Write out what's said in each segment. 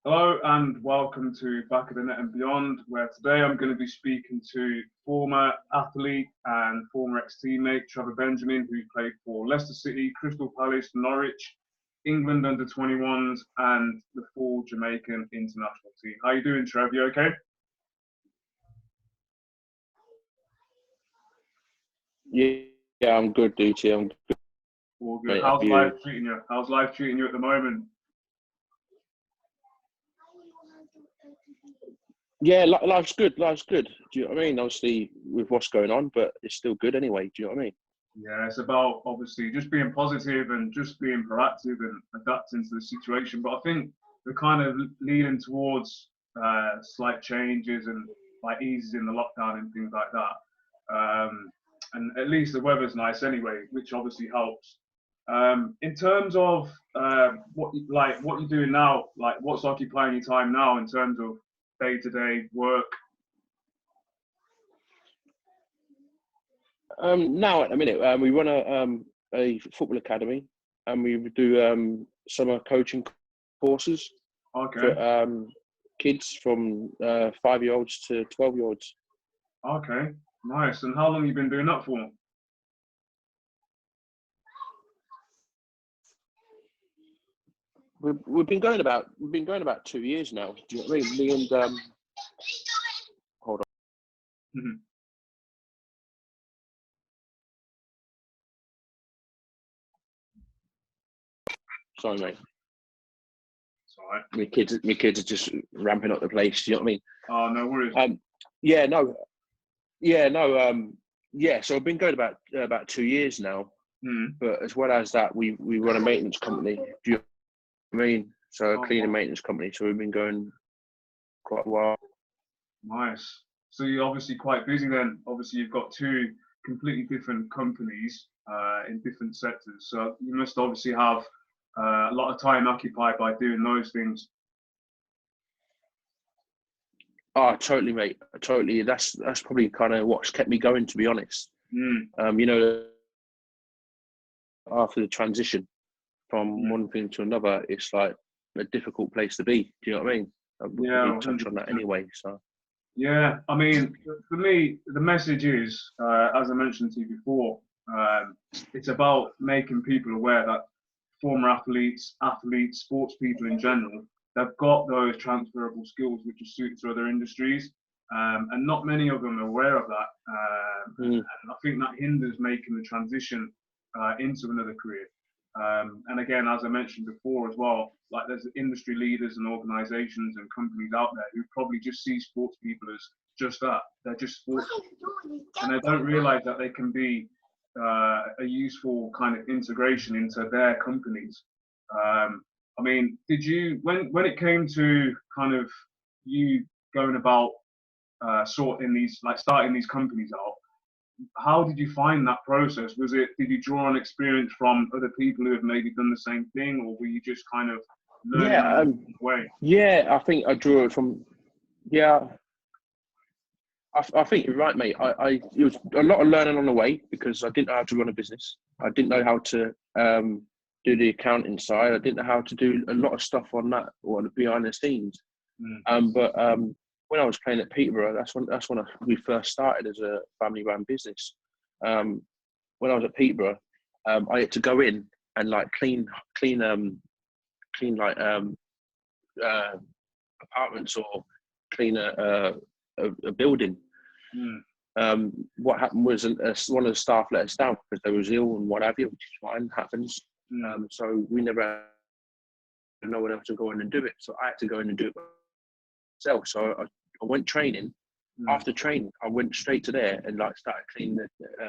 Hello and welcome to Back of the Net and Beyond, where today I'm going to be speaking to former athlete and former ex-teammate Trevor Benjamin, who played for Leicester City, Crystal Palace, Norwich, England under 21s, and the full Jamaican international team. How you doing, Trev? You okay? Yeah, I'm good, DT. I'm good, All good. mate. How How's are life you? treating you? How's life treating you at the moment? Yeah, life's good. Life's good. Do you know what I mean? Obviously, with what's going on, but it's still good anyway. Do you know what I mean? Yeah, it's about obviously just being positive and just being proactive and adapting to the situation. But I think we're kind of leaning towards slight changes and like eases in the lockdown and things like that. And at least the weather's nice anyway, which obviously helps. In terms of what you're doing now, like what's occupying your time now in terms of day-to-day work. Now at the minute, we run a football academy, and we do summer coaching courses Okay, for kids from 5-year-olds to 12-year-olds. okay, nice. And how long have you been doing that for? We've been going about 2 years now. Do you know what I mean? Me and hold on, Mhm. sorry, mate. It's all right. My kids are just ramping up the place. Do you know what I mean? Oh, no worries. Yeah, no, yeah, no, yeah. So I've been going about 2 years now, Mm. but as well as that, we run a maintenance company. Do you know what I mean? So a Oh, cleaning wow. maintenance company. So we've been going quite a while. Nice. So you're obviously quite busy then. Obviously, you've got two completely different companies in different sectors. So you must obviously have a lot of time occupied by doing those things. Oh, totally, mate. Totally. That's probably kind of what's kept me going, to be honest. Mm. You know, after the transition from Mm. one thing to another, it's like a difficult place to be. Do you know what I mean? Yeah, We touch on that 100%. anyway. So Yeah, I mean, for me, the message is, as I mentioned to you before, um, it's about making people aware that former athletes, sports people in general, they've got those transferable skills which are suited to other industries, and not many of them are aware of that. mm, And I think that hinders making the transition into another career. And again, as I mentioned before as well, like there's industry leaders and organisations and companies out there who probably just see sports people as just that. They're just sports people, and they don't realise that they can be a useful kind of integration into their companies. I mean, did you when it came to kind of you going about sorting these like starting these companies out? How did you find that process? Did you draw on experience from other people who have maybe done the same thing, or were you just kind of learning yeah, on the way? yeah. I think I drew it from. Yeah, I think you're right, mate. It was a lot of learning on the way because I didn't know how to run a business. I didn't know how to do the accounting side. I didn't know how to do a lot of stuff on that or behind the scenes. Mm, But when I was playing at Peterborough, we first started as a family-run business. Um, when I was at Peterborough, I had to go in and like clean like uh, apartments or clean a building. mm, What happened was one of the staff let us down because they was ill and what have you, which is fine, happens. mm, So we never had no one else to go in and do it. So I had to go in and do it myself. So I went training. mm. After training, I went straight to there and like started cleaning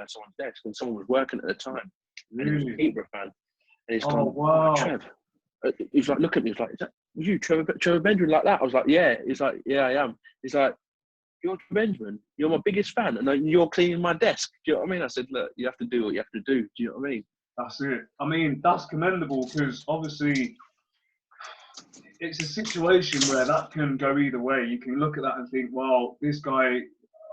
someone's desk. And someone was working at the time, and he was a Really? Peterborough fan. And he's Oh gone, "Oh, wow! Trev." He's like, look at me. He's like, "Is that you, Trevor Benjamin, like that?" I was like, "Yeah." He's like, "Yeah, I am." He's like, "You're Benjamin. You're my biggest fan, and you're cleaning my desk." Do you know what I mean? I said, "Look, you have to do what you have to do." Do you know what I mean? That's it. I mean, that's commendable because obviously it's a situation where that can go either way. You can look at that and think, well, this guy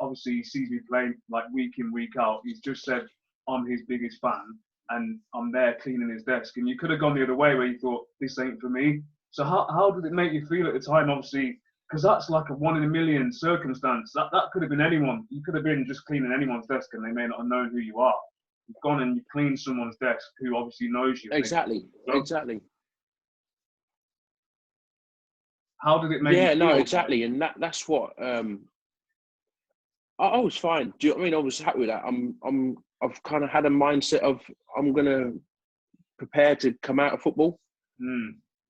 obviously sees me playing like week in, week out. He's just said I'm his biggest fan and I'm there cleaning his desk. And you could have gone the other way where you thought, this ain't for me. So how did it make you feel at the time? Obviously, because that's like a 1 in a million circumstance. That could have been anyone. You could have been just cleaning anyone's desk, and they may not have known who you are. You've gone and you cleaned someone's desk who obviously knows you. Exactly. Exactly. How did it make you Yeah, feel? no, exactly. And that's what I was fine. Do you know what I mean? I was happy with that. I've kind of had a mindset of I'm gonna prepare to come out of football,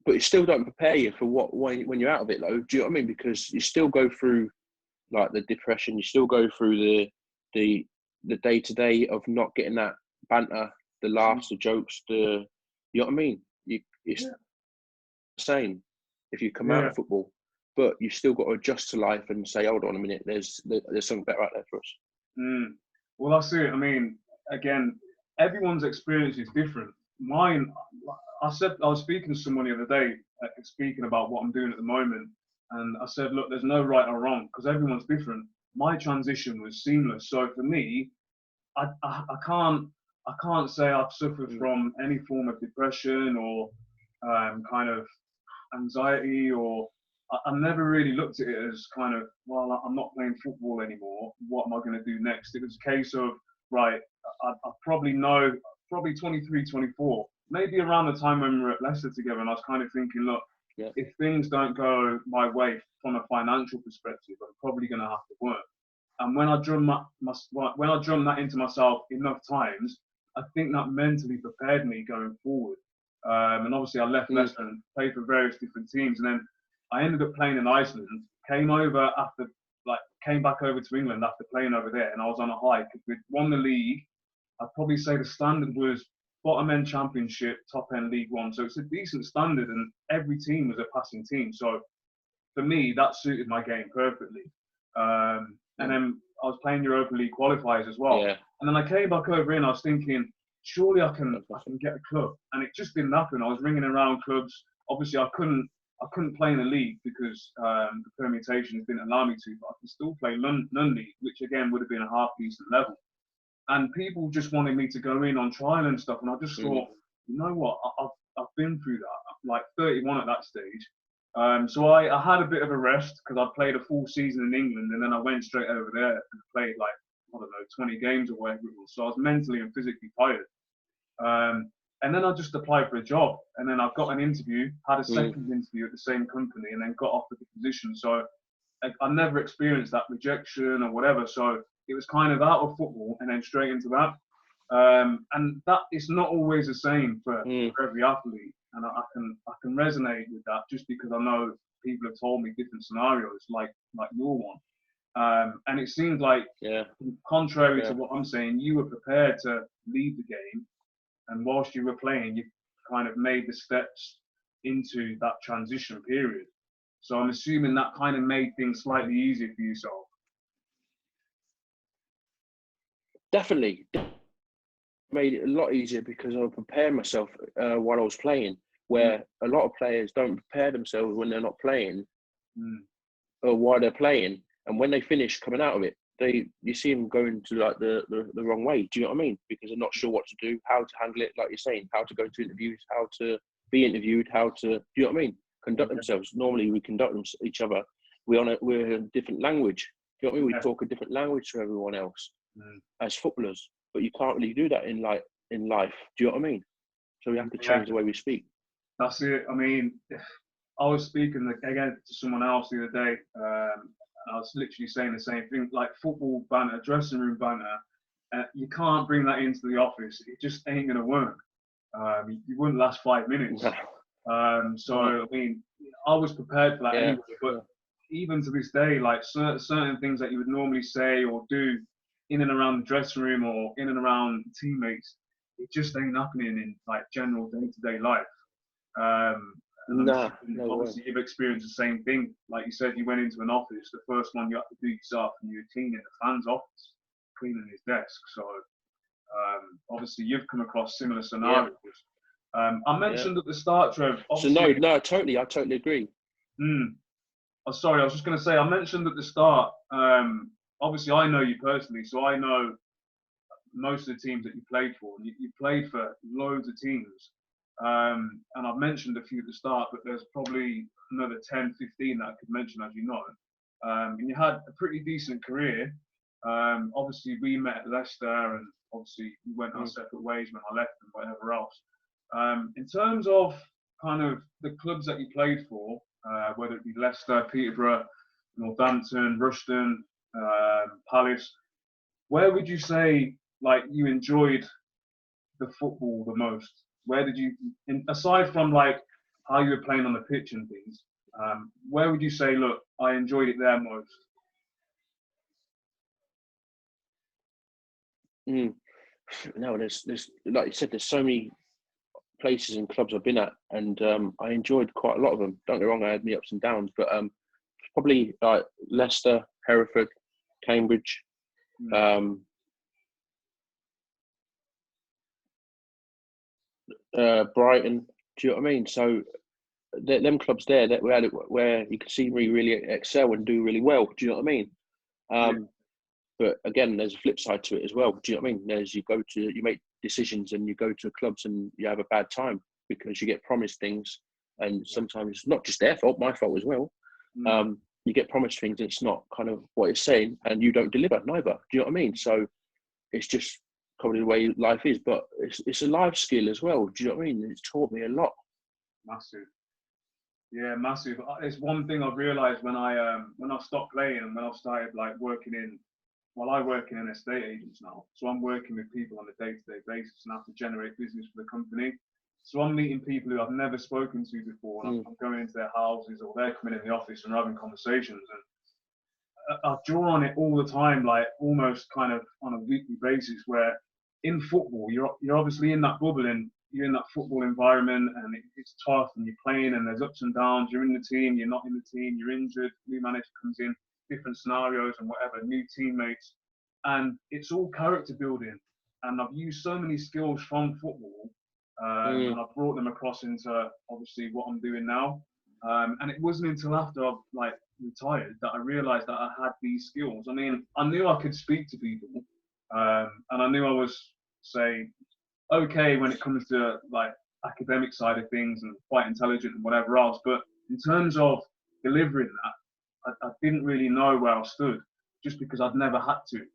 but it still don't prepare you for what when you're out of it, though. Do you know what I mean? Because you still go through like the depression, you still go through the day to day of not getting that banter, the laughs, the jokes, you know what I mean? It's the same if you come out of football. But you've still got to adjust to life and say, hold on a minute, there's something better out there for us. Well, that's it. I mean, again, everyone's experience is different. Mine, I was speaking to someone the other day, speaking about what I'm doing at the moment, and I said, look, there's no right or wrong because everyone's different. My transition was seamless. So for me, I can't say I've suffered from any form of depression or kind of anxiety, or I never really looked at it as kind of, well, I'm not playing football anymore. What am I going to do next? It was a case of, right, I probably know, probably 23, 24, maybe around the time when we were at Leicester together, and I was kind of thinking, look, if things don't go my way from a financial perspective, I'm probably going to have to work. And when I drummed that into myself enough times, I think that mentally prepared me going forward. And obviously I left Leicester and played for various different teams. And then I ended up playing in Iceland, came back over to England after playing over there. And I was on a high because we'd won the league. I'd probably say the standard was bottom end championship, top end League One. So it's a decent standard and every team was a passing team. So for me, that suited my game perfectly. And then I was playing Europa League qualifiers as well. Yeah. And then I came back over here and I was thinking, surely I can get a club. And it just didn't happen. I was ringing around clubs. Obviously, I couldn't play in the league because the permutations didn't allow me to, but I could still play non-league, which again would have been a half decent level. And people just wanted me to go in on trial and stuff. And I just thought, you know what? I've been through that. I'm like 31 at that stage. So I had a bit of a rest because I played a full season in England and then I went straight over there and played like, I don't know, 20 games or whatever it was. So I was mentally and physically tired. And then I just applied for a job and then I got an interview, had a second interview at the same company and then got offered the position. So I never experienced that rejection or whatever. So it was kind of out of football and then straight into that. And that is not always the same for every athlete. And I can resonate with that just because I know people have told me different scenarios like your one. And it seemed like, contrary to what I'm saying, you were prepared to leave the game. And whilst you were playing, you kind of made the steps into that transition period. So I'm assuming that kind of made things slightly easier for yourself. Definitely. Made it a lot easier because I was preparing myself while I was playing, where a lot of players don't prepare themselves when they're not playing or while they're playing. And when they finish coming out of it, you see them going to like the wrong way. Do you know what I mean? Because they're not sure what to do, how to handle it, like you're saying, how to go to interviews, how to be interviewed, how to, do you know what I mean? Conduct themselves. Normally we conduct each other. We're a different language. Do you know what I mean? We talk a different language to everyone else as footballers. But you can't really do that in life. Do you know what I mean? So we have to change the way we speak. That's it. I mean, I was speaking again to someone else the other day. I was literally saying the same thing, like football banter, dressing room banter. You can't bring that into the office. It just ain't going to work. You wouldn't last 5 minutes. So, I mean, I was prepared for that anyway. But even to this day, like certain things that you would normally say or do in and around the dressing room or in and around teammates, it just ain't happening in like general day-to-day life. Obviously, you've experienced the same thing. Like you said, you went into an office. The first one you had to do yourself, and you were cleaning the fan's office, cleaning his desk. So obviously, you've come across similar scenarios. I mentioned at the start, Trev. So I totally agree. Oh, sorry, I was just going to say, I mentioned at the start. Obviously, I know you personally, so I know most of the teams that you played for. You played for loads of teams. And I've mentioned a few at the start, but there's probably another 10, 15 that I could mention, as you know. And you had a pretty decent career. Obviously, we met at Leicester, and obviously we went our separate ways when I left and whatever else. In terms of kind of the clubs that you played for, whether it be Leicester, Peterborough, Northampton, Rushden, Palace, where would you say like you enjoyed the football the most? Where did you, aside from like how you were playing on the pitch and things, where would you say, look, I enjoyed it there most? No, there's like you said, there's so many places and clubs I've been at, and I enjoyed quite a lot of them. Don't get me wrong, I had my ups and downs, but probably like Leicester, Hereford, Cambridge, Brighton. Do you know what I mean? So them clubs there that we had it where you could see me really excel and do really well. Do you know what I mean? But again, there's a flip side to it as well. Do you know what I mean? There's you make decisions and you go to clubs and you have a bad time because you get promised things, and sometimes it's not just their fault, my fault as well. You get promised things and it's not kind of what it's saying, and you don't deliver neither. Do you know what I mean? So it's just probably the way life is, but it's a life skill as well. Do you know what I mean? It's taught me a lot. Massive. Yeah, massive. It's one thing I've realised when I stopped playing and when I started like working in, well, I work in an estate agents now, so I'm working with people on a day-to-day basis and have to generate business for the company. So I'm meeting people who I've never spoken to before, and I'm going into their houses or they're coming in the office and we're having conversations. And I draw on it all the time, like almost kind of on a weekly basis. Where in football, you're obviously in that bubble and you're in that football environment, and it's tough, and you're playing, and there's ups and downs. You're in the team, you're not in the team, you're injured, new manager comes in, different scenarios and whatever, new teammates, and it's all character building. And I've used so many skills from football, and I've brought them across into obviously what I'm doing now. And it wasn't until after I've like retired that I realised that I had these skills. I mean, I knew I could speak to people, and I knew I was, say, okay when it comes to like academic side of things and quite intelligent and whatever else. But in terms of delivering that, I didn't really know where I stood just because I'd never had to.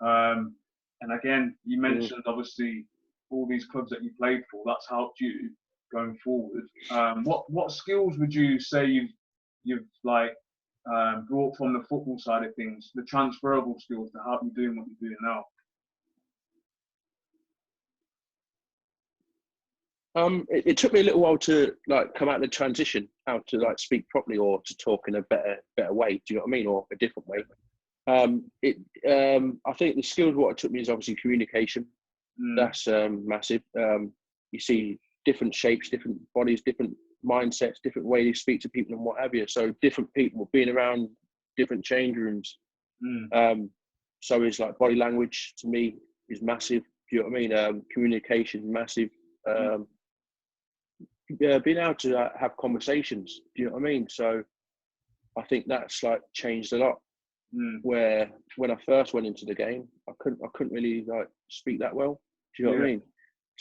And again, you mentioned obviously all these clubs that you played for. That's helped you going forward. What skills would you say you've like brought from the football side of things, the transferable skills to help you doing what you're doing now? It took me a little while to like come out of the transition, how to like speak properly or to talk in a better way. Do you know what I mean? Or a different way. I think the skills what it took me is obviously communication. That's massive. You see different shapes, different bodies, different mindsets, different way to speak to people and what have you. So different people being around different change rooms. So it's like body language to me is massive. Do you know what I mean? Communication, massive. Being able to have conversations. Do you know what I mean? So I think that's like changed a lot. Where when I first went into the game, I couldn't really like speak that well. Do you know what I mean?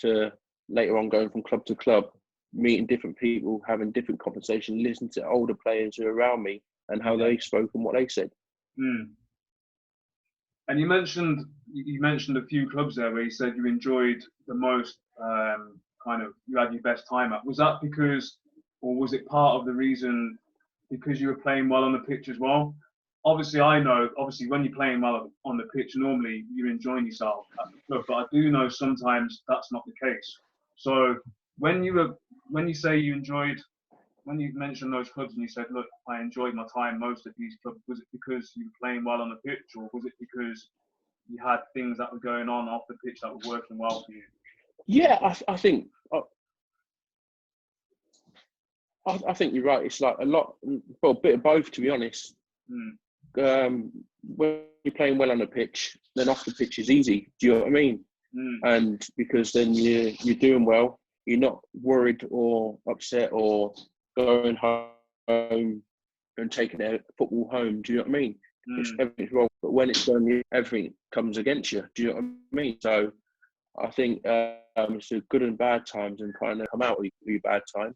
To later on going from club to club, meeting different people, having different conversations, listening to older players who are around me and how they spoke and what they said. And you mentioned a few clubs there where you said you enjoyed the most, kind of you had your best time at. Was that because, or was it part of the reason because you were playing well on the pitch as well? Obviously, I know, when you're playing well on the pitch, normally you're enjoying yourself at the club, but I do know sometimes that's not the case. So when you say you enjoyed, when you mentioned those clubs and you said, look, I enjoyed my time most at these clubs, was it because you were playing well on the pitch, or was it because you had things that were going on off the pitch that were working well for you? Yeah, I think I think you're right. It's like a lot, well, a bit of both, to be honest. When you're playing well on the pitch, then off the pitch is easy. Do you know what I mean? And because then you're doing well, you're not worried or upset or going home and taking their football home. Do you know what I mean? Everything's wrong, but when it's done, everything comes against you. Do you know what I mean? So I think it's a good and bad times, and trying to come out of your bad time.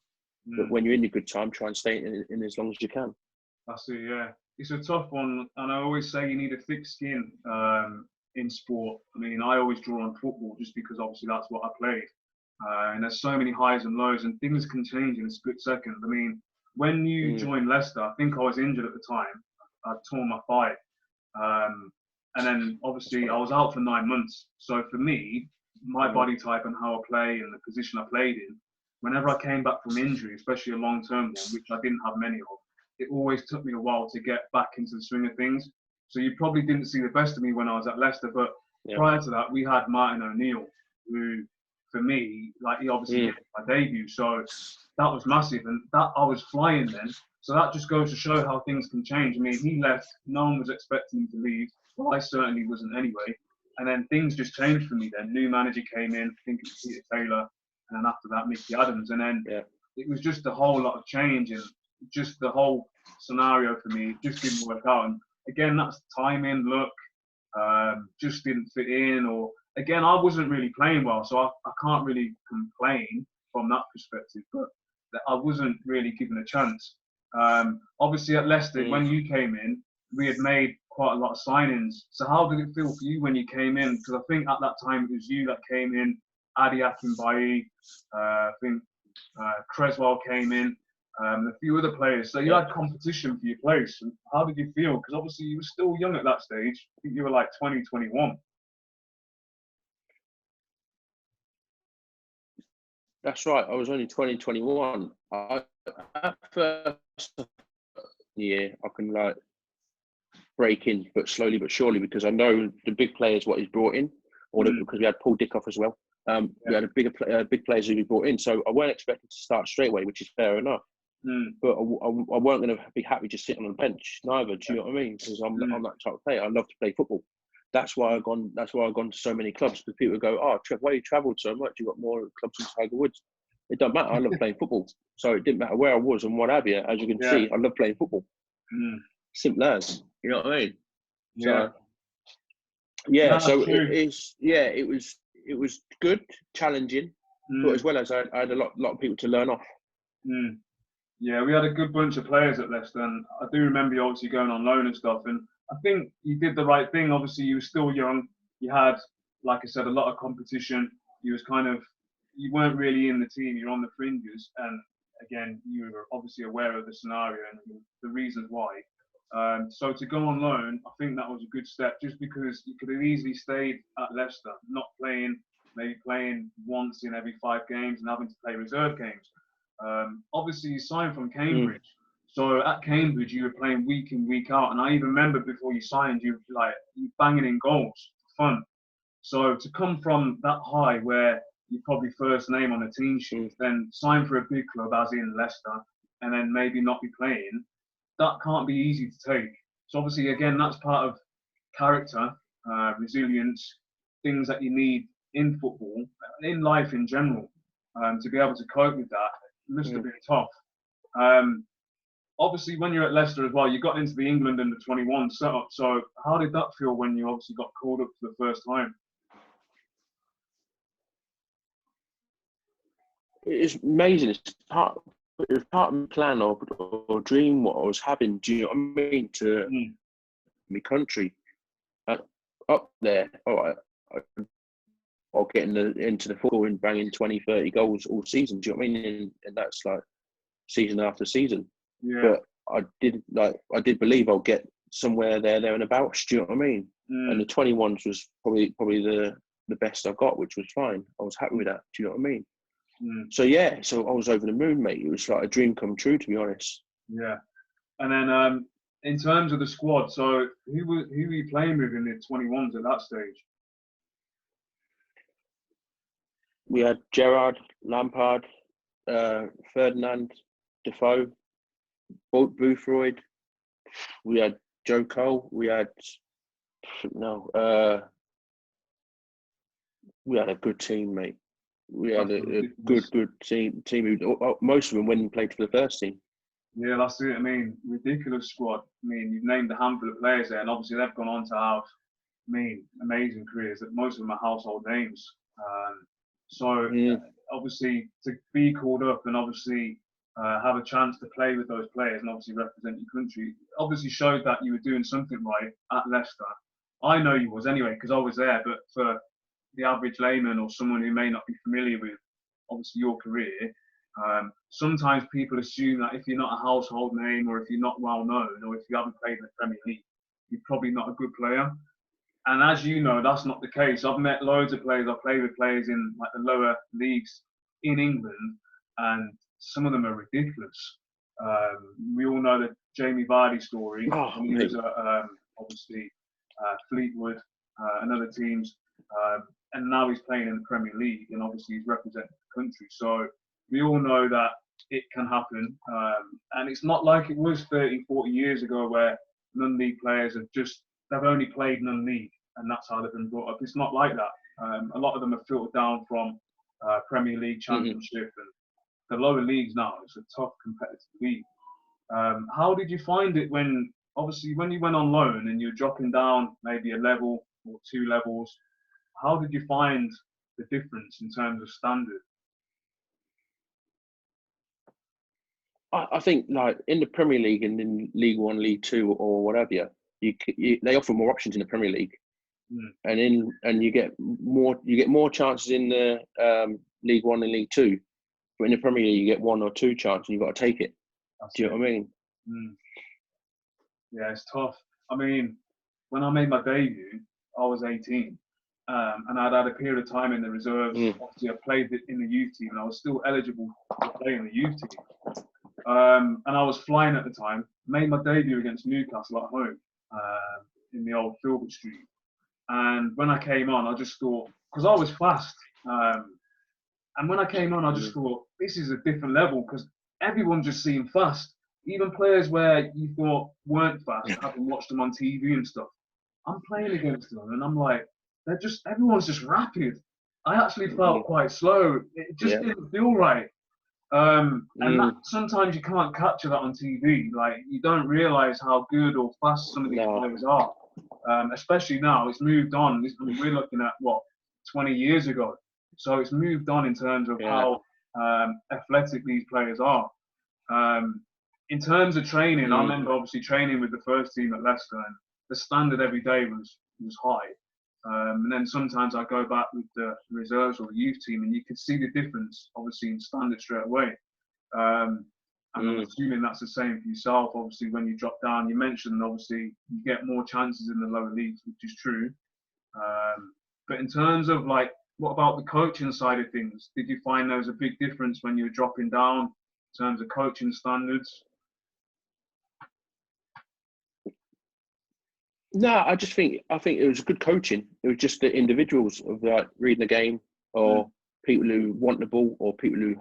But when you're in your good time, try and stay in as long as you can. That's it, yeah. It's a tough one, and I always say you need a thick skin in sport. I mean, I always draw on football just because obviously that's what I played. And there's so many highs and lows, and things can change in a split second. I mean, when you joined Leicester, I think I was injured at the time. I'd torn my thigh. And then obviously I was out for 9 months. So for me, my body type and how I play and the position I played in, whenever I came back from injury, especially a long-term one, which I didn't have many of, it always took me a while to get back into the swing of things. So you probably didn't see the best of me when I was at Leicester, but prior to that, we had Martin O'Neill, who, for me, like he obviously made my debut. So that was massive, and that I was flying then. So that just goes to show how things can change. I mean, he left, no one was expecting him to leave. Well, I certainly wasn't anyway. And then things just changed for me then. New manager came in, I think it was Peter Taylor, and then after that, Mickey Adams. And then it was just a whole lot of change, and just the whole scenario for me just didn't work out. And again, that's timing, luck, just didn't fit in. Or again, I wasn't really playing well, so I can't really complain from that perspective. But I wasn't really given a chance. Obviously, at Leicester, when you came in, we had made quite a lot of signings. So how did it feel for you when you came in? Because I think at that time it was you that came in, Adi Akinbaye, I think Creswell came in, a few other players. So you had competition for your place. And how did you feel? Because obviously you were still young at that stage. I think you were like 20, 21. That's right. I was only 20, 21. At first year, I can like break in, but slowly but surely, because I know the big players what he's brought in, or because we had Paul Dickoff as well. We had big players who we brought in, so I weren't expecting to start straight away, which is fair enough. But I weren't going to be happy just sitting on the bench neither. Do you know what I mean? Because I'm that type of player. I love to play football. That's why I've gone. That's why I've gone to so many clubs, because people go, "Oh, Trev, why you travelled so much? You got more clubs than Tiger Woods." It doesn't matter. I love playing football, so it didn't matter where I was and what have you. As you can see, I love playing football. Simple as, you know what I mean? So, so it was good, challenging, but as well as I had a lot of people to learn off. Yeah, we had a good bunch of players at Leicester, and I do remember you obviously going on loan and stuff, and I think you did the right thing. Obviously, you were still young. You had, like I said, a lot of competition. You weren't really in the team. You're on the fringes, and again, you were obviously aware of the scenario and the reasons why. So to go on loan, I think that was a good step, just because you could have easily stayed at Leicester, not playing, maybe playing once in every 5 games and having to play reserve games. Obviously, you signed from Cambridge. So at Cambridge, you were playing week in, week out. And I even remember before you signed, you banging in goals for fun. So to come from that high, where you probably first name on a team sheet, then sign for a big club, as in Leicester, and then maybe not be playing, that can't be easy to take. So obviously, again, that's part of character, resilience, things that you need in football, in life in general, to be able to cope with that. It must have been tough. Obviously, when you're at Leicester as well, you got into the England under 21 setup. So how did that feel when you obviously got called up for the first time? It's amazing. It was part of my plan or dream what I was having. Do you know what I mean? To my country, up there, or getting into the football and banging 20, 30 goals all season. Do you know what I mean? And that's like season after season. But I did believe I'll get somewhere there and about. Do you know what I mean? And the 21s was probably the best I got, which was fine. I was happy with that. Do you know what I mean? So so I was over the moon, mate. It was like a dream come true, to be honest. Yeah. And then in terms of the squad, so who were you playing with in the 21s at that stage? We had Gerrard, Lampard, Ferdinand, Defoe, Boothroyd. We had Joe Cole. We had we had a good team, mate. We had a good team. Most of them went and played for the first team. Yeah, that's it. I mean, ridiculous squad. I mean, you've named a handful of players there, and obviously they've gone on to have, amazing careers. That most of them are household names. So obviously to be called up and obviously have a chance to play with those players and obviously represent your country obviously showed that you were doing something right at Leicester. I know you was anyway because I was there, but for the average layman or someone who may not be familiar with obviously your career, sometimes people assume that if you're not a household name or if you're not well known or if you haven't played in the Premier League, you're probably not a good player. And as you know, that's not the case. I've met loads of players. I've played with players in like the lower leagues in England, and some of them are ridiculous. We all know the Jamie Vardy story. Oh, He was obviously Fleetwood and other teams, and now he's playing in the Premier League, and obviously he's representing the country. So we all know that it can happen, and it's not like it was 30, 40 years ago where non-league players they've only played non-league, and that's how they've been brought up. It's not like that. A lot of them are filtered down from Premier League, Championship, and the lower leagues now. It's a tough competitive league. How did you find it when you went on loan and you're dropping down maybe a level or 2 levels? How did you find the difference in terms of standard? I think like in the Premier League and in League One, League Two, or whatever, they offer more options in the Premier League, and you get more chances in the League One and League Two, but in the Premier League you get 1 or 2 chances and you've got to take it. Do you know what I mean? Yeah, it's tough. I mean, when I made my debut, I was 18, and I'd had a period of time in the reserves. Obviously, I played in the youth team, and I was still eligible to play in the youth team. And I was flying at the time. Made my debut against Newcastle at home in the old Filbert Street. And when I came on, I just thought, because I was fast, and when I came on, I just thought, this is a different level because everyone just seemed fast. Even players where you thought weren't fast, having watched them on TV and stuff. I'm playing against them, and I'm like, everyone's just rapid. I actually felt quite slow. It just didn't feel right. And that, sometimes you can't capture that on TV. Like, you don't realise how good or fast some of these players are. Especially now, it's moved on. We're looking at, 20 years ago. So it's moved on in terms of how athletic these players are. In terms of training, I remember obviously training with the first team at Leicester, and the standard every day was high. And then sometimes I go back with the reserves or the youth team, and you could see the difference, obviously, in standard straight away. And I'm assuming that's the same for yourself. Obviously, when you drop down, you mentioned obviously you get more chances in the lower leagues, which is true. But in terms of like, what about the coaching side of things? Did you find there was a big difference when you were dropping down in terms of coaching standards? No, I think it was good coaching. It was just the individuals of like reading the game, or people who want the ball, or people who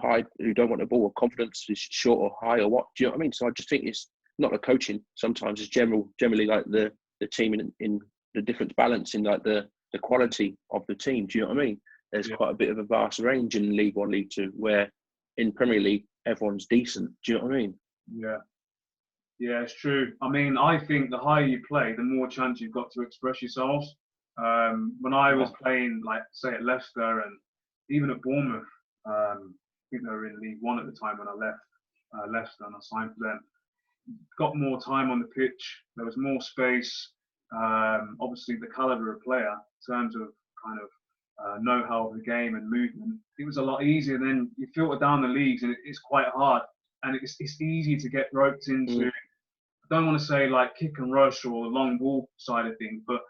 don't want the ball, or confidence is short or high, or what. Do you know what I mean? So I just think it's not the coaching. Sometimes it's generally like the team in the different balance in like the quality of the team. Do you know what I mean? There's quite a bit of a vast range in League One, League Two, where in Premier League everyone's decent. Do you know what I mean? Yeah. Yeah, it's true. I mean, I think the higher you play, the more chance you've got to express yourselves. When I was playing, like, say, at Leicester and even at Bournemouth, I think they were in League One at the time when I left Leicester and I signed for them. Got more time on the pitch. There was more space. Obviously, the caliber of player in terms of kind of know-how of the game and movement, it was a lot easier. Then you filter down the leagues, and it's quite hard. And it's easy to get roped into, I don't want to say like kick and rush or the long ball side of things, but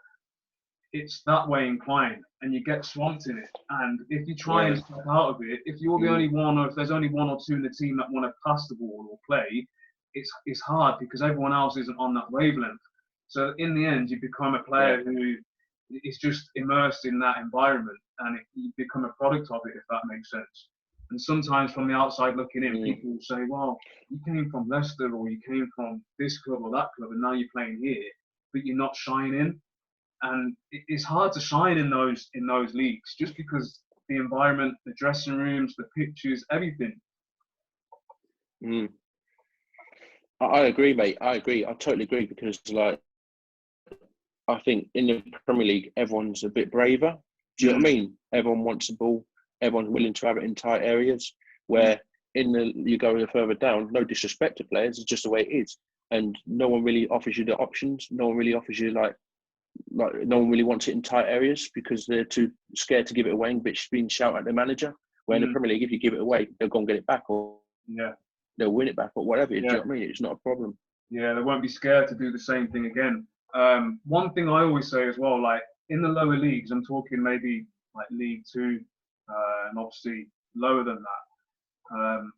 it's that way inclined and you get swamped in it. And if you try and step out of it, if you're the only one, or if there's only 1 or 2 in the team that want to pass the ball or play, it's hard because everyone else isn't on that wavelength. So in the end, you become a player who is just immersed in that environment, and you become a product of it, if that makes sense. And sometimes from the outside looking in, people will say, well, you came from Leicester, or you came from this club or that club, and now you're playing here, but you're not shining. And it's hard to shine in those leagues just because the environment, the dressing rooms, the pitches, everything. I agree, mate. I agree. I totally agree, because like, I think in the Premier League, everyone's a bit braver. Do you know what I mean? Everyone wants the ball. Everyone's willing to have it in tight areas. Where you go further down, no disrespect to players, it's just the way it is. And no one really offers you the options. No one really offers you like no one really wants it in tight areas because they're too scared to give it away and being shout at the manager. Where in the Premier League, if you give it away, they'll go and get it back or they'll win it back or whatever. Do you know what I mean? It's not a problem. Yeah, they won't be scared to do the same thing again. One thing I always say as well, like in the lower leagues, I'm talking maybe like League Two, and obviously lower than that.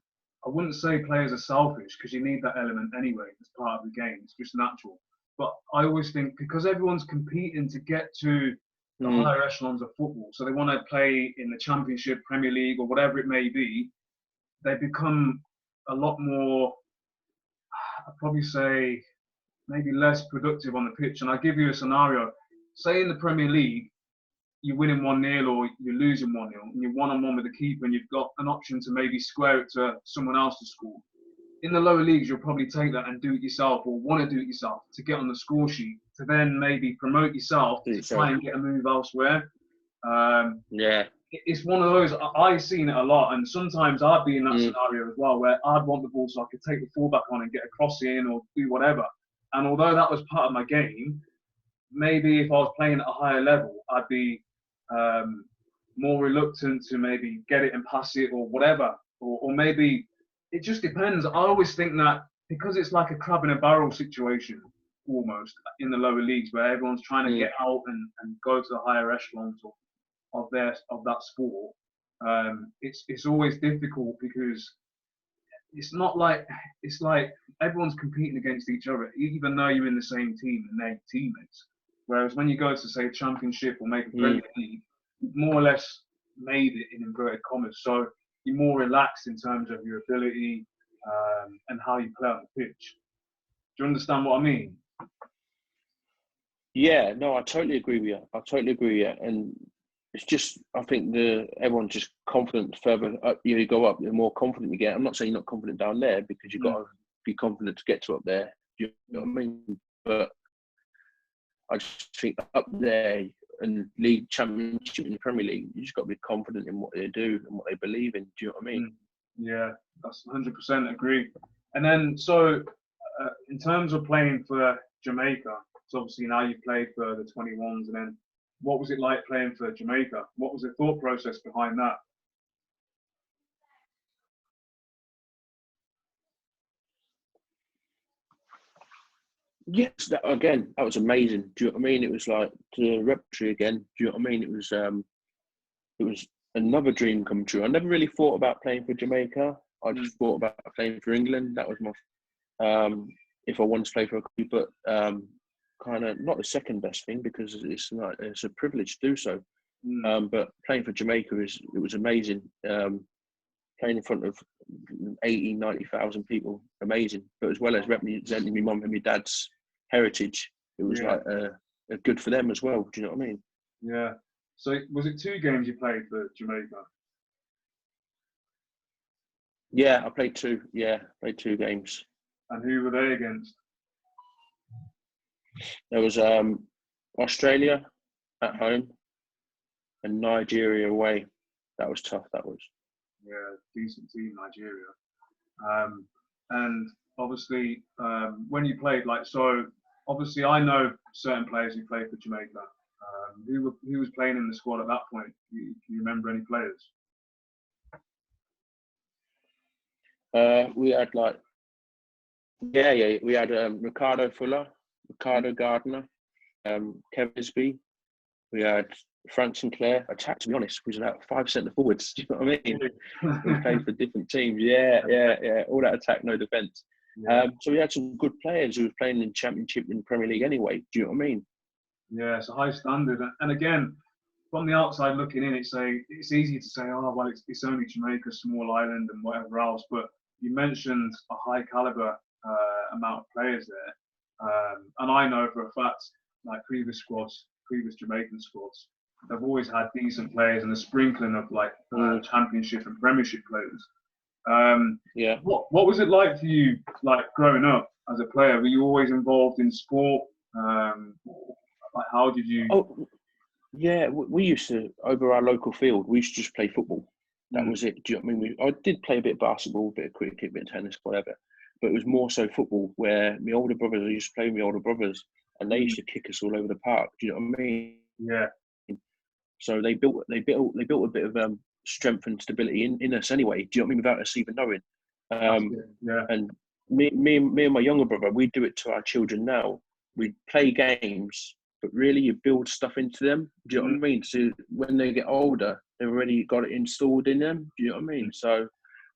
I wouldn't say players are selfish because you need that element anyway as part of the game. It's just natural. But I always think because everyone's competing to get to the higher echelons of football, so they want to play in the Championship, Premier League, or whatever it may be, they become a lot more, I'd probably say, maybe less productive on the pitch. And I'll give you a scenario. Say in the Premier League, you're winning 1-0 or you're losing 1-0 and you're one-on-one with the keeper and you've got an option to maybe square it to someone else to score. In the lower leagues, you'll probably take that and do it yourself or want to do it yourself to get on the score sheet, to then maybe promote yourself to try and get a move elsewhere. It's one of those, I've seen it a lot, and sometimes I'd be in that scenario as well where I'd want the ball so I could take the fullback on and get a cross in or do whatever. And although that was part of my game, maybe if I was playing at a higher level, I'd be more reluctant to maybe get it and pass it or whatever. Or maybe it just depends. I always think that because it's like a crab in a barrel situation almost in the lower leagues where everyone's trying to get out and go to the higher echelons of that sport, it's always difficult because it's like everyone's competing against each other, even though you're in the same team and they're teammates. Whereas when you go to say Championship or maybe Premier League, you've more or less made it in inverted commas. So you're more relaxed in terms of your ability and how you play on the pitch. Do you understand what I mean? Yeah, no, I totally agree with you. And it's just, I think everyone's just confident further up you go up, the more confident you get. I'm not saying you're not confident down there because you've got to be confident to get to up there. Do you know what I mean? But I just think up there in League, Championship, and Premier League, you just got to be confident in what they do and what they believe in. Do you know what I mean? Yeah, that's 100% agree. And then, so in terms of playing for Jamaica, so obviously now you played for the 21s, and then what was it like playing for Jamaica? What was the thought process behind that? Yes, that was amazing. Do you know what I mean? It was like the repertory again. Do you know what I mean? It was another dream come true. I never really thought about playing for Jamaica. I just thought about playing for England. That was my if I wanted to play for a country, but kind of not the second best thing because it's a privilege to do so. But playing for Jamaica was amazing. Playing in front of 80, 90,000 people, amazing. But as well as representing my mum and my dad's heritage, it was like good for them as well. Do you know what I mean? Yeah. So was it 2 games you played for Jamaica? Yeah, I played 2. Yeah, played 2 games. And who were they against? There was Australia at home and Nigeria away. That was tough. That was. Yeah, decent team, Nigeria. And obviously, when you played, so obviously I know certain players who played for Jamaica. Who was playing in the squad at that point? Can you remember any players? We had we had Ricardo Fuller, Ricardo Gardner, Kevin Isby. We had Frank Sinclair. Attack, to be honest, was about 5% forwards. Do you know what I mean? We played for different teams. Yeah. All that attack, no defence. Yeah. So we had some good players who were playing in Championship and Premier League anyway. Do you know what I mean? Yeah, it's a high standard. And again, from the outside looking in, it's easy to say, oh, well, it's only Jamaica, small island and whatever else. But you mentioned a high caliber amount of players there. And I know for a fact, like previous Jamaican squads, they've always had decent players and a sprinkling of Championship and Premiership players. What was it like for you, like growing up as a player? Were you always involved in sport? How did you? Yeah, we used to, over our local field, we used to just play football. That Mm, was it. Do you know what I mean? I did play a bit of basketball, a bit of cricket, a bit of tennis, whatever. But it was more so football, where my older brothers, I used to play with my older brothers, and they mm, used to kick us all over the park. Do you know what I mean? yeah, So they built a bit of strength and stability in us anyway. Do you know what I mean? Without us even knowing. that's Um, it. Yeah. and me and my younger brother, we do it to our children now. We play games, but really you build stuff into them. Do you know Mm, what I mean? So when they get older, they've already got it installed in them. Do you know what I mean? So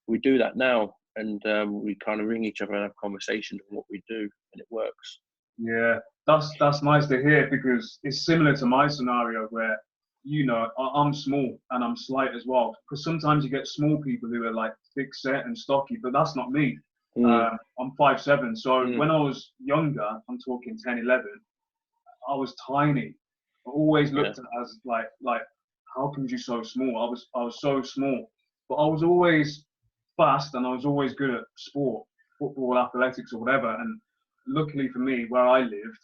we do that now, and we kind of ring each other and have conversations on what we do, and it works. yeah, that's nice to hear because it's similar to my scenario where, I'm small and I'm slight as well. Because sometimes you get small people who are like thick set and stocky, but that's not me. Mm, I'm 5'7", so mm, when I was younger, I'm talking 10, 11, I was tiny. I always yeah, looked at it as like how can you be so small? I was so small, but I was always fast and I was always good at sport, football, athletics, or whatever. And luckily for me, where I lived,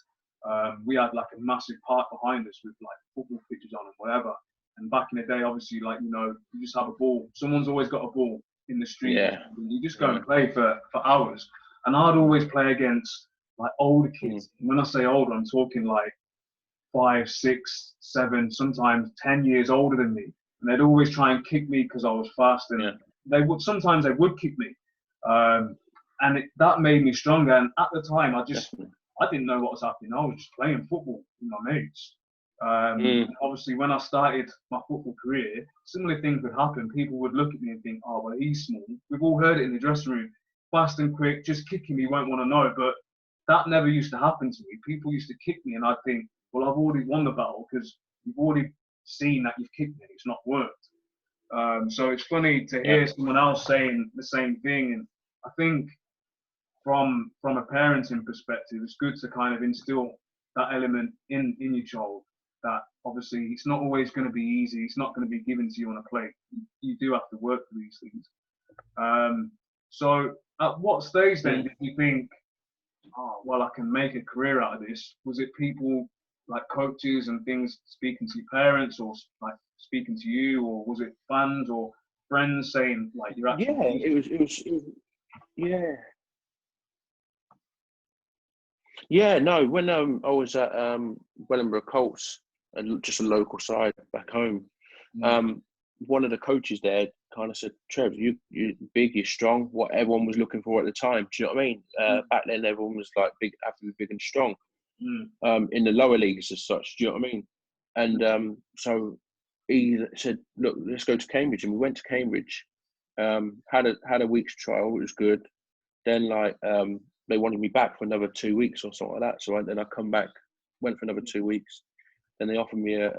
we had like a massive park behind us with like football pitches on and whatever. And back in the day, obviously, like you just have a ball. Someone's always got a ball in the street, or yeah, something. You just go yeah. and play for hours. And I'd always play against like older Mm, kids. When I say older, I'm talking like 5, 6, 7, sometimes 10 years older than me, and they'd always try and kick me because I was fast, and yeah, they would kick me, and that made me stronger. And at the time, definitely. I didn't know what was happening. I was just playing football with my mates. Mm, Obviously, when I started my football career, similar things would happen. People would look at me and think, "Oh, well, he's small." We've all heard it in the dressing room, fast and quick, just kicking me, won't want to know. But that never used to happen to me. People used to kick me, and I'd think, well, I've already won the battle because you've already seen that you've kicked me. It's not worked. So it's funny to yeah, hear someone else saying the same thing, and I think from a parenting perspective, it's good to kind of instill that element in your child. That obviously it's not always going to be easy. It's not going to be given to you on a plate. You do have to work for these things. Um, so at what stage then mm. did you think, oh, well, I can make a career out of this? Was it people like coaches and things speaking to your parents, or like speaking to you, or was it fans or friends saying like you're actually Yeah, decent? yeah. Yeah, no, when I was at Wellingborough Colts, just a local side back home, Mm, um, one of the coaches there kind of said, Trev, you're big, you're strong, what everyone was looking for at the time. Do you know what I mean? mm, Back then, everyone was like, big, have to be big and strong mm, in the lower leagues as such. Do you know what I mean? mm, And so he said, look, let's go to Cambridge. And we went to Cambridge, had a week's trial, it was good. Then they wanted me back for another 2 weeks or something like that. So then I come back, went for another 2 weeks. Then they offered me a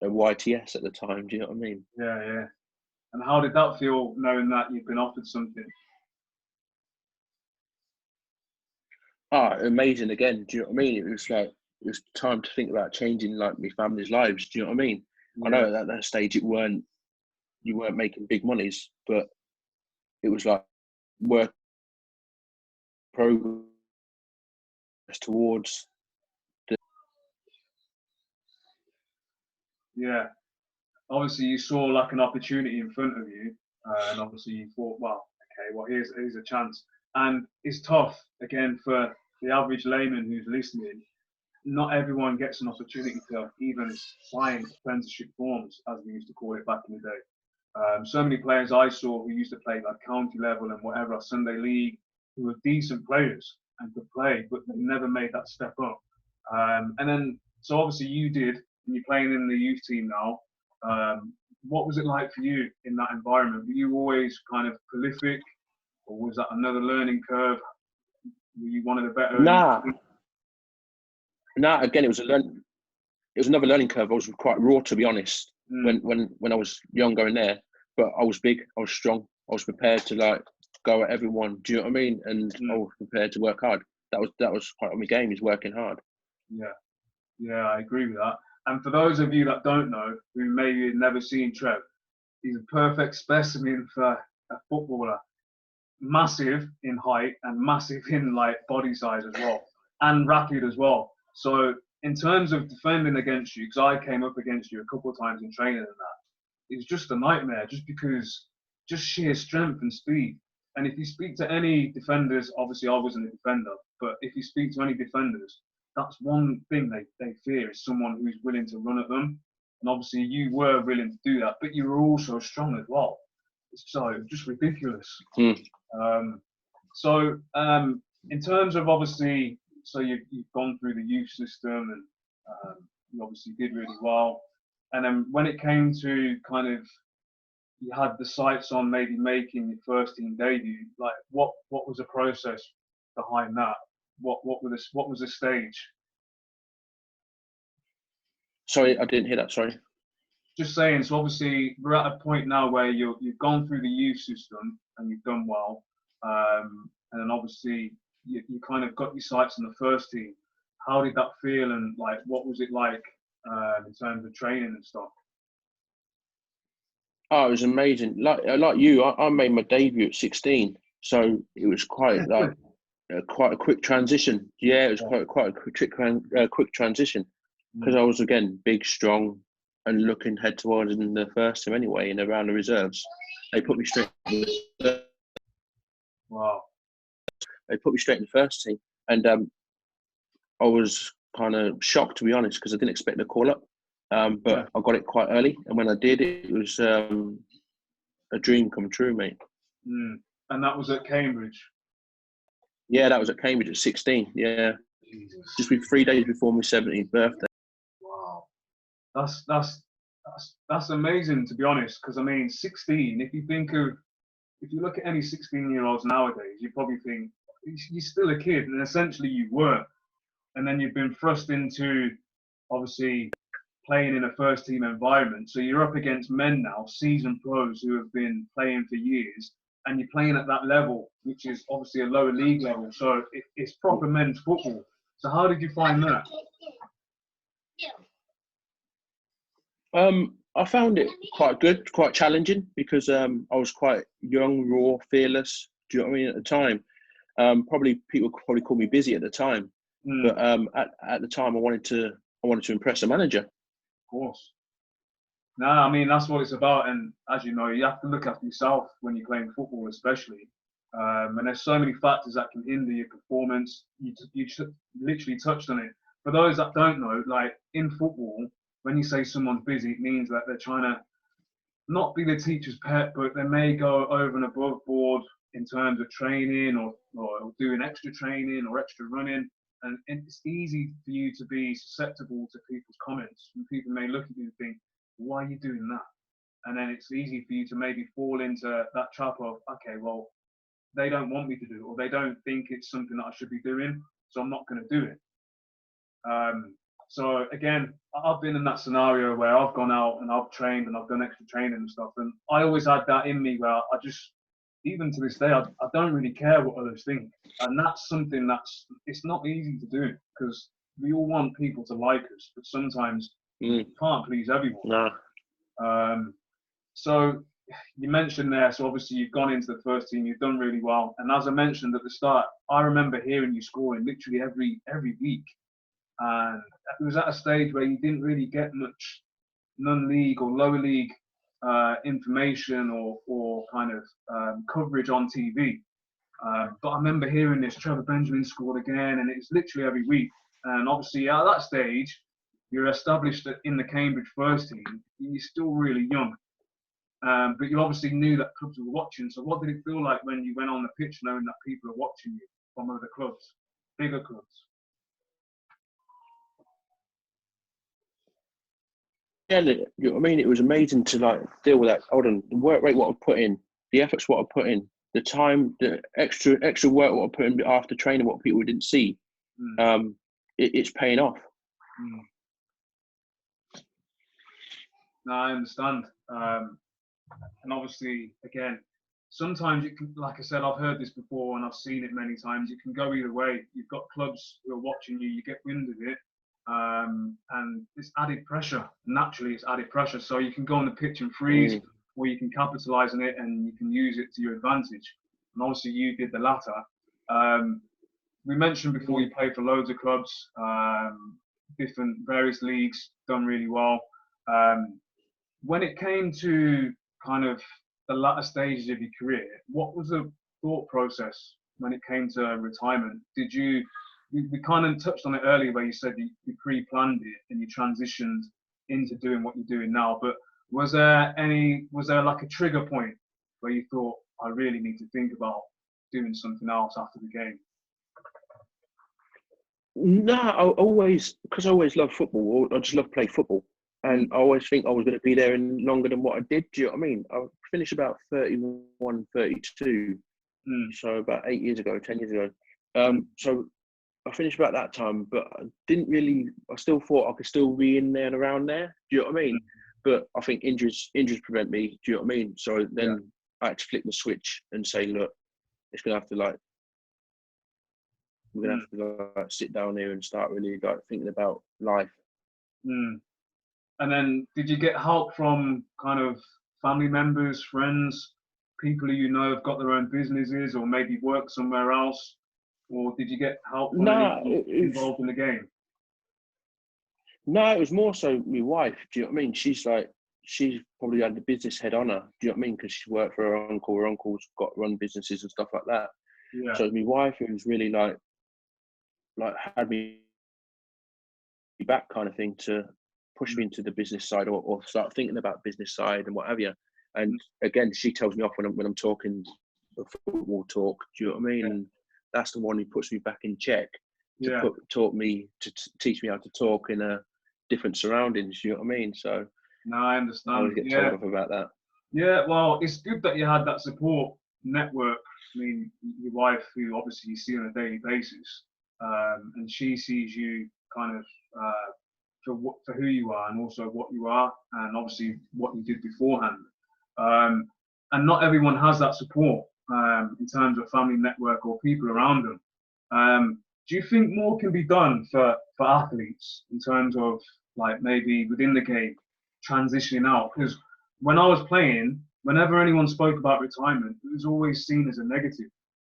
YTS at the time. Do you know what I mean? yeah, yeah. And how did that feel knowing that you've been offered something? Ah, amazing again. Do you know what I mean? It was like it was time to think about changing like my family's lives. Do you know what I mean? I Yeah, know at that stage you weren't making big monies, but it was like work progress towards the yeah. Obviously, you saw like an opportunity in front of you, and obviously you thought, well, okay, well here's a chance. And it's tough again for the average layman who's listening. Not everyone gets an opportunity to even sign apprenticeship forms, as we used to call it back in the day. So many players I saw who used to play like county level and whatever, Sunday league, who were decent players and could play, but they never made that step up. And then, so obviously you did, and you're playing in the youth team now. What was it like for you in that environment? Were you always kind of prolific, or was that another learning curve? Were you one of the better in nah, the team? nah. Again, it was another learning curve. I was quite raw, to be honest, when Mm, when I was young going there. But I was big, I was strong, I was prepared to like go at everyone. Do you know what I mean? And I mm, was prepared to work hard. That was part of my game, is working hard. yeah. Yeah, I agree with that. And for those of you that don't know, who maybe have never seen Trev, he's a perfect specimen for a footballer. Massive in height and massive in like body size as well, and rapid as well. So in terms of defending against you, because I came up against you a couple of times in training and that, it was just a nightmare, just because, just sheer strength and speed. And if you speak to any defenders, obviously I wasn't a defender, but if you speak to any defenders, that's one thing they fear, is someone who's willing to run at them. And obviously you were willing to do that, but you were also strong as well. So just ridiculous. In terms of obviously, so you've gone through the youth system and you obviously did really well. And then when it came to kind of, you had the sights on maybe making your first team debut, like what was the process behind that? What was the stage? Sorry, I didn't hear that. Sorry. Just saying. So obviously we're at a point now where you've gone through the youth system and you've done well, and then obviously you kind of got your sights on the first team. How did that feel, and like what was it like in terms of training and stuff? Oh, it was amazing. Like you, I made my debut at 16, so it was quite like quite a quick transition. Yeah, it was quite a quick transition, because I was, again, big, strong, and looking head towards in the first team anyway, and around the reserves. They put me straight in the Wow. They put me straight in the first team, and I was kind of shocked, to be honest, because I didn't expect the call up. But I got it quite early, and when I did, it was a dream come true, mate. And that was at Cambridge? Yeah, that was at Cambridge at 16, yeah. Jesus. Just 3 days before my 17th birthday. Wow. That's amazing, to be honest, because I mean, 16, if you look at any 16-year-olds nowadays, you probably think, you're still a kid, and essentially you were. And then you've been thrust into, obviously, playing in a first team environment. So you're up against men now, seasoned pros who have been playing for years, and you're playing at that level, which is obviously a lower league level. So it's proper men's football. So how did you find that? I found it quite good, quite challenging, because I was quite young, raw, fearless. Do you know what I mean? At the time, people probably call me busy at the time, but at the time, I wanted to impress the manager. Of course. No, I mean, that's what it's about. And as you know, you have to look after yourself when you're playing football, especially. And there's so many factors that can hinder your performance. You literally touched on it. For those that don't know, like in football, when you say someone's busy, it means that they're trying to not be the teacher's pet, but they may go over and above board in terms of training or doing extra training or extra running. And it's easy for you to be susceptible to people's comments. And people may look at you and think, why are you doing that? And then it's easy for you to maybe fall into that trap of, okay, well, they don't want me to do it, or they don't think it's something that I should be doing, so I'm not going to do it. So again, I've been in that scenario where I've gone out and I've trained and I've done extra training and stuff, and I always had that in me where I just, even to this day, I don't really care what others think. And that's something it's not easy to do, because we all want people to like us, but sometimes you can't please everyone. No. So you mentioned there, so obviously you've gone into the first team, you've done really well. And as I mentioned at the start, I remember hearing you scoring literally every week. And it was at a stage where you didn't really get much non-league or lower league information or kind of coverage on TV. But I remember hearing this, Trevor Benjamin scored again, and it's literally every week. And obviously at that stage, you're established in the Cambridge first team. You're still really young. But you obviously knew that clubs were watching. So what did it feel like when you went on the pitch knowing that people are watching you from other clubs, bigger clubs? Yeah, you know what I mean? It was amazing to like deal with that. Hold on, the work rate, what I put in, the efforts, what I put in, the time, the extra work, what I put in after training, what people didn't see. It's paying off. No, I understand. And obviously, again, sometimes it can, like I said, I've heard this before and I've seen it many times. It can go either way. You've got clubs who are watching you, you get wind of it, and it's added pressure. Naturally, it's added pressure. So you can go on the pitch and freeze, or you can capitalise on it and you can use it to your advantage. And obviously, you did the latter. We mentioned before you played for loads of clubs. different various leagues, done really well. Um, when it came to kind of the latter stages of your career, what was the thought process when it came to retirement? Did you, we kind of touched on it earlier where you said you pre-planned it and you transitioned into doing what you're doing now, but was there like a trigger point where you thought, I really need to think about doing something else after the game? No, because I always loved football. I just love to play football. And I always think I was going to be there in longer than what I did. Do you know what I mean? I finished about 31, 32. So about 8 years ago, 10 years ago. So I finished about that time, but I still thought I could still be in there and around there. Do you know what I mean? But I think injuries prevent me. Do you know what I mean? So then I had to flip the switch and say, look, it's going to have to we're going to have to sit down here and start really thinking about life. And then did you get help from kind of family members, friends, people who you know have got their own businesses or maybe work somewhere else? Or did you get help from anyone involved in the game? No, it was more so my wife. Do you know what I mean? She's probably had the business head on her. Do you know what I mean? Because she worked for her uncle. Her uncle's got run businesses and stuff like that. Yeah. So it was my wife who was really like had me back kind of thing to push me into the business side or start thinking about business side and what have you. And again, she tells me off when I'm talking football talk. Do you know what I mean? And that's the one who puts me back in check to teach me how to talk in a different surroundings. You know what I mean? So no, I understand. I always get told off about that. Yeah, well, it's good that you had that support network. I mean, your wife, who obviously you see on a daily basis, and she sees you kind of for who you are and also what you are, and obviously what you did beforehand. And not everyone has that support in terms of family network or people around them. Do you think more can be done for athletes in terms of like maybe within the game transitioning out? Because when I was playing, whenever anyone spoke about retirement, it was always seen as a negative.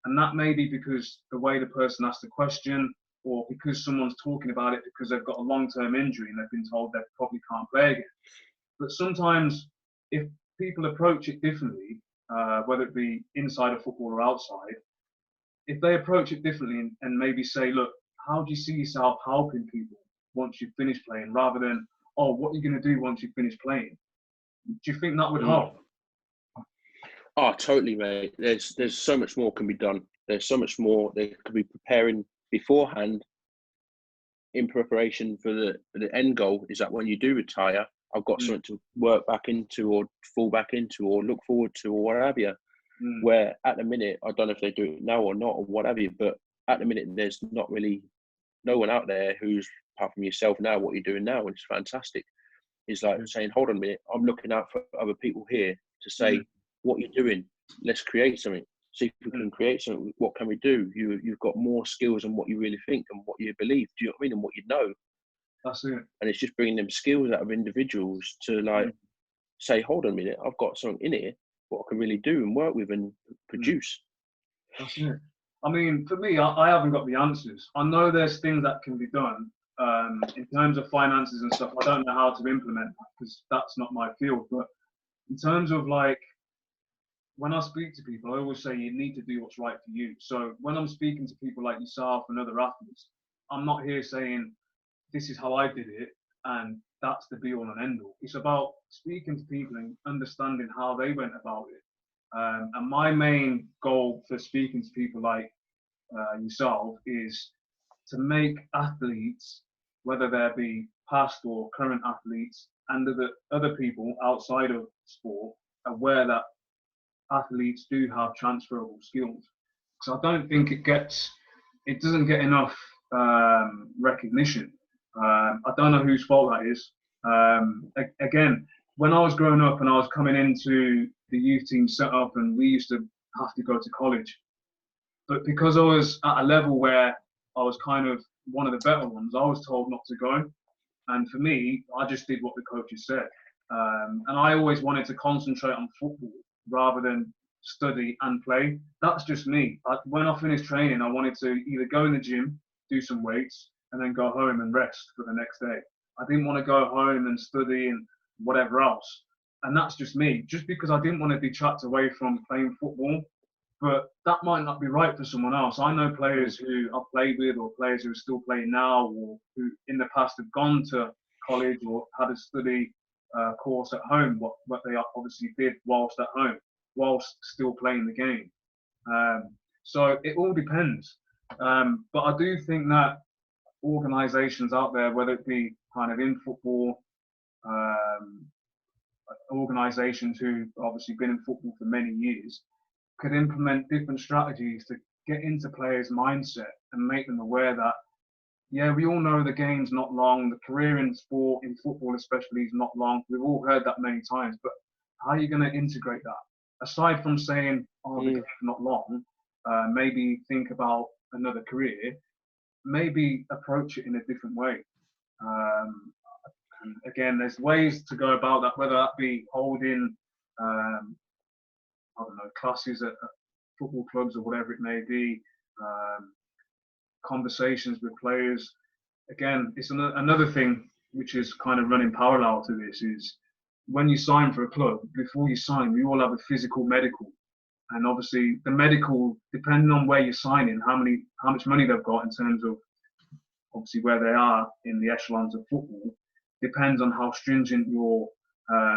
And that may be because the way the person asked the question, or because someone's talking about it because they've got a long-term injury and they've been told they probably can't play again. But sometimes if people approach it differently, whether it be inside of football or outside, if they approach it differently and maybe say, look, how do you see yourself helping people once you've finished playing, rather than, oh, what are you going to do once you finish playing? Do you think that would help? Oh, totally, mate. There's so much more can be done. There's so much more they could be preparing beforehand in preparation for the end goal. Is that when you do retire, I've got something to work back into or fall back into or look forward to or what have you. Where at the minute, I don't know if they do it now or not or what have you, but at the minute, there's not really no one out there who's, apart from yourself now, what you're doing now, and it's fantastic. Is like saying, hold on a minute, I'm looking out for other people here to say, what you're doing, let's create something. See if we can create something. What can we do? You've got more skills than what you really think and what you believe. Do you know what I mean? And what you know. That's it. And it's just bringing them skills out of individuals to like say, hold on a minute, I've got something in here what I can really do and work with and produce. That's it. I mean, for me, I haven't got the answers. I know there's things that can be done in terms of finances and stuff. I don't know how to implement that because that's not my field. But in terms of like, when I speak to people, I always say you need to do what's right for you. So when I'm speaking to people like yourself and other athletes, I'm not here saying this is how I did it and that's the be all and end all. It's about speaking to people and understanding how they went about it. And my main goal for speaking to people like yourself is to make athletes, whether they be past or current athletes, and other people outside of sport, aware that athletes do have transferable skills. So I don't think it doesn't get enough recognition. I don't know whose fault that is. Again, when I was growing up and I was coming into the youth team setup and we used to have to go to college, but because I was at a level where I was kind of one of the better ones, I was told not to go. And for me, I just did what the coaches said. And I always wanted to concentrate on football rather than study and play. That's just me. When I finished training, I wanted to either go in the gym, do some weights, and then go home and rest for the next day. I didn't want to go home and study and whatever else. And that's just me, just because I didn't want to detract away from playing football. But that might not be right for someone else. I know players who I've played with, or players who are still playing now, or who in the past have gone to college or had a study course at home, what they obviously did whilst at home, whilst still playing the game. So it all depends. But I do think that organisations out there, whether it be kind of in football, organisations who've obviously been in football for many years, could implement different strategies to get into players' mindset and make them aware that, yeah, we all know the game's not long, the career in sport, in football especially, is not long. We've all heard that many times, but how are you going to integrate that? Aside from saying, oh, the game's not long, maybe think about another career, maybe approach it in a different way. And again, there's ways to go about that, whether that be holding, I don't know, classes at football clubs or whatever it may be, conversations with players. Again, it's another thing which is kind of running parallel to this is when you sign for a club, before you sign, we all have a physical medical. And obviously the medical, depending on where you're signing, how much money they've got in terms of obviously where they are in the echelons of football, depends on how stringent your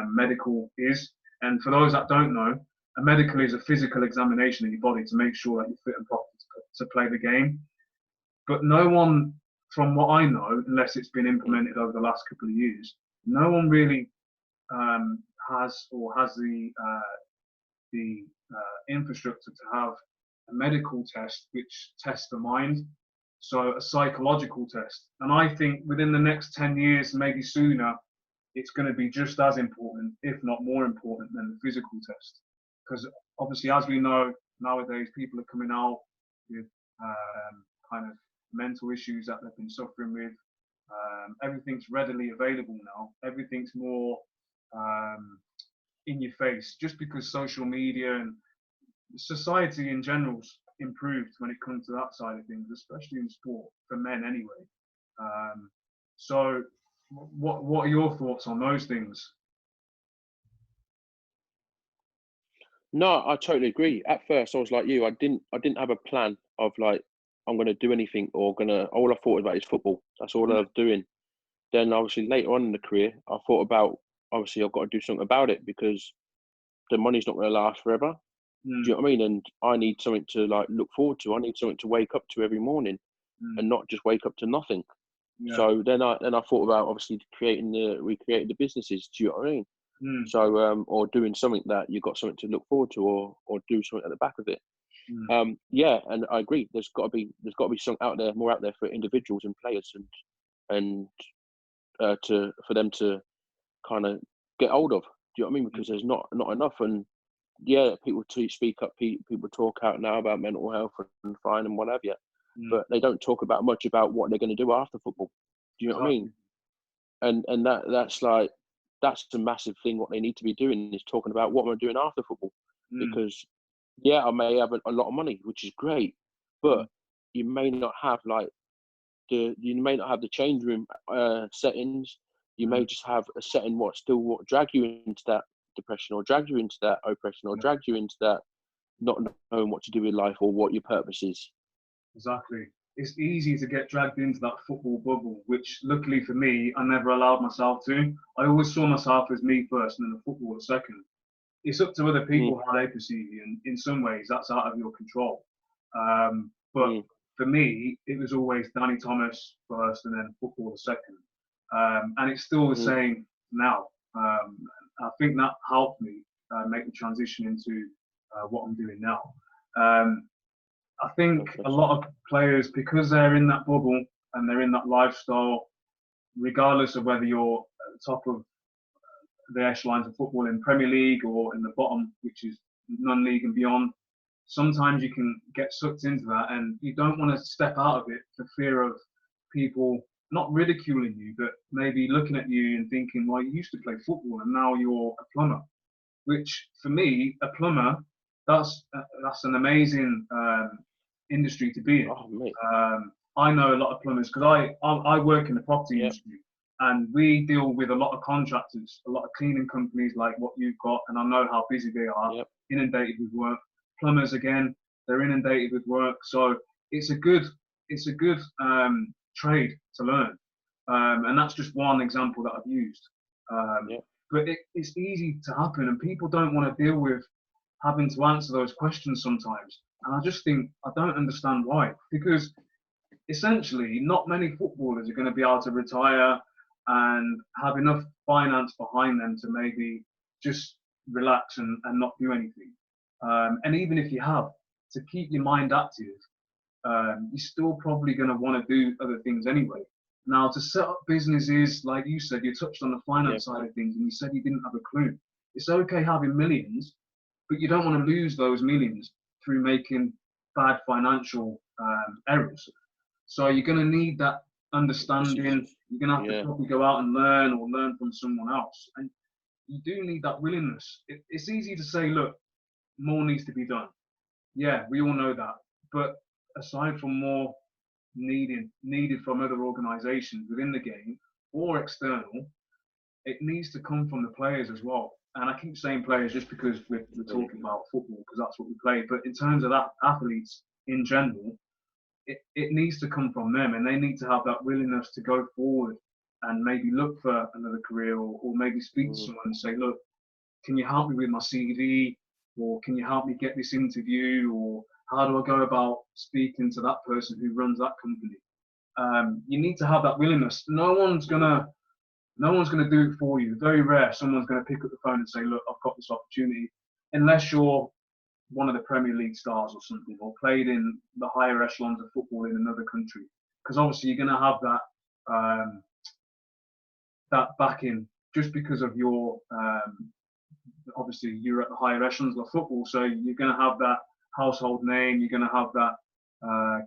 medical is. And for those that don't know, a medical is a physical examination of your body to make sure that you're fit and proper to play the game. But no one, from what I know, unless it's been implemented over the last couple of years, no one really has the infrastructure to have a medical test which tests the mind, so a psychological test. And I think within the next 10 years, maybe sooner, it's going to be just as important, if not more important, than the physical test. Because obviously, as we know nowadays, people are coming out with kind of mental issues that they've been suffering with. Everything's readily available now. Everything's more in your face, just because social media and society in general's improved when it comes to that side of things, especially in sport, for men anyway. So what are your thoughts on those things? No, I totally agree. At first, I was like you. I didn't have a plan of like I'm going to do anything or all I thought about is football. That's all I was doing. Then obviously later on in the career, I thought about obviously I've got to do something about it because the money's not going to last forever. Do you know what I mean? And I need something to like look forward to. I need something to wake up to every morning, and not just wake up to nothing. Yeah. So then I thought about obviously recreating the businesses. Do you know what I mean? So or doing something that you've got something to look forward to, or do something at the back of it. Yeah, and I agree. There's got to be something more out there for individuals and players, and for them to kind of get hold of. Do you know what I mean? Because there's not enough. And yeah, people speak up. People talk out now about mental health and fine and what have you, but they don't talk about much about what they're going to do after football. Do you know what I mean? And that's a massive thing. What they need to be doing is talking about what I'm doing after football, because yeah, I may have a lot of money, which is great, but you may not have the change room settings. You may just have a setting what drag you into that depression, or drag you into that oppression, or drag you into that not knowing what to do with life or what your purpose is. Exactly. It's easy to get dragged into that football bubble, which luckily for me, I never allowed myself to. I always saw myself as me first and then the footballer second. It's up to other people how they perceive you, and in some ways that's out of your control. But for me, it was always Danny Thomas first and then footballer second. And it's still the same now. I think that helped me make the transition into what I'm doing now. I think a lot of players, because they're in that bubble and they're in that lifestyle, regardless of whether you're at the top of the echelons of football in Premier League or in the bottom, which is non-league and beyond, sometimes you can get sucked into that and you don't want to step out of it for fear of people not ridiculing you, but maybe looking at you and thinking, well, you used to play football and now you're a plumber. Which for me, a plumber, that's an amazing industry to be in. I know a lot of plumbers because I work in the property Yep. industry, and we deal with a lot of contractors, a lot of cleaning companies like what you've got, and I know how busy they are, Yep. inundated with work. Plumbers again, they're inundated with work, so it's a good trade to learn, and that's just one example that I've used. Yep. But it's easy to happen, and people don't want to deal with having to answer those questions sometimes. And I just think I don't understand why, because essentially not many footballers are going to be able to retire and have enough finance behind them to maybe just relax and not do anything. And even if you have, to keep your mind active, you're still probably going to want to do other things anyway. Now, to set up businesses, like you said, you touched on the finance side of things, and you said you didn't have a clue. It's okay having millions, but you don't want to lose those millions through making bad financial errors. So you're going to need that understanding. You're going to have to probably go out and learn or learn from someone else. And you do need that willingness. It's easy to say, look, more needs to be done. Yeah, we all know that. But aside from more needed from other organisations within the game or external, it needs to come from the players as well. And I keep saying players just because we're talking about football, because that's what we play. But in terms of that, athletes in general, it needs to come from them, and they need to have that willingness to go forward and maybe look for another career, or maybe speak to someone and say, look, can you help me with my CV, or can you help me get this interview, or how do I go about speaking to that person who runs that company? You need to have that willingness. No one's gonna do it for you. Very rare someone's gonna pick up the phone and say, look, I've got this opportunity, unless you're one of the Premier League stars or something, or played in the higher echelons of football in another country. Because obviously you're going to have that backing just because of your obviously you're at the higher echelons of football, so you're going to have that household name. You're going to have that